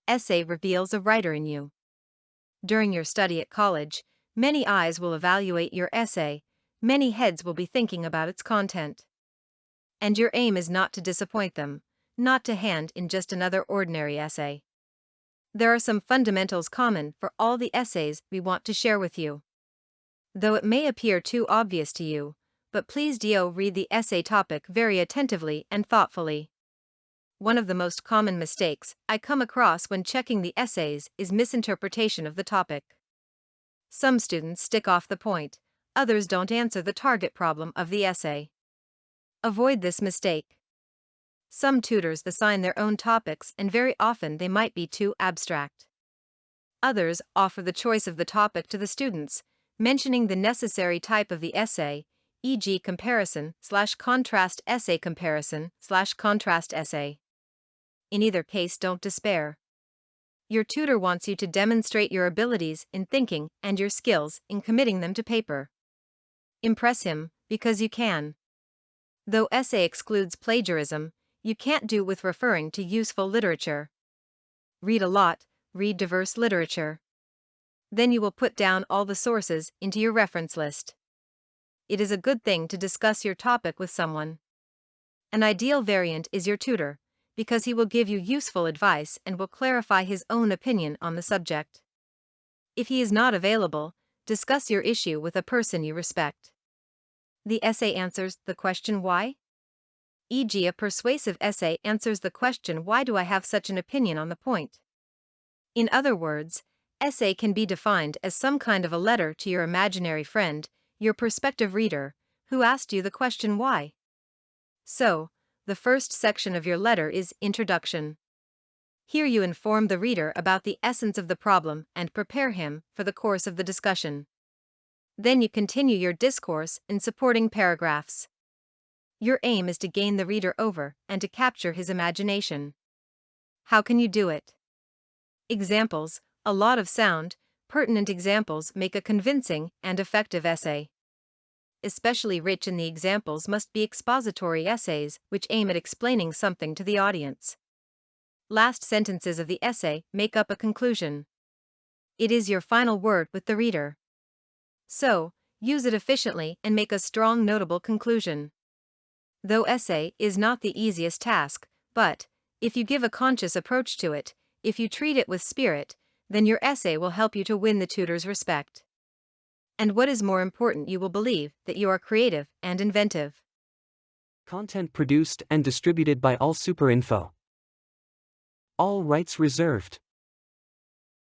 essay reveals a writer in you. During your study at college, many eyes will evaluate your essay, many heads will be thinking about its content. And your aim is not to disappoint them, not to hand in just another ordinary essay. There are some fundamentals common for all the essays we want to share with you. Though it may appear too obvious to you, but please do read the essay topic very attentively and thoughtfully. One of the most common mistakes I come across when checking the essays is misinterpretation of the topic. Some students stick off the point, others don't answer the target problem of the essay. Avoid this mistake. Some tutors assign their own topics and very often they might be too abstract. Others offer the choice of the topic to the students, mentioning the necessary type of the essay, e.g. comparison/contrast essay comparison/contrast essay. In either case, don't despair. Your tutor wants you to demonstrate your abilities in thinking and your skills in committing them to paper. Impress him, because you can. Though essay excludes plagiarism, you can't do with referring to useful literature. Read a lot, read diverse literature. Then you will put down all the sources into your reference list. It is a good thing to discuss your topic with someone. An ideal variant is your tutor, because he will give you useful advice and will clarify his own opinion on the subject. If he is not available, discuss your issue with a person you respect. The essay answers the question why? E.g., a persuasive essay answers the question why do I have such an opinion on the point? In other words, essay can be defined as some kind of a letter to your imaginary friend, your prospective reader, who asked you the question why. So, the first section of your letter is Introduction. Here you inform the reader about the essence of the problem and prepare him for the course of the discussion. Then you continue your discourse in supporting paragraphs. Your aim is to gain the reader over and to capture his imagination. How can you do it? Examples, a lot of sound, pertinent examples make a convincing and effective essay. Especially rich in the examples must be expository essays which aim at explaining something to the audience. Last sentences of the essay make up a conclusion. It is your final word with the reader. So, use it efficiently and make a strong notable conclusion. Though essay is not the easiest task, but, if you give a conscious approach to it, if you treat it with spirit, then your essay will help you to win the tutor's respect. And what is more important, you will believe that you are creative and inventive. Content produced and distributed by All Super Info. All rights reserved.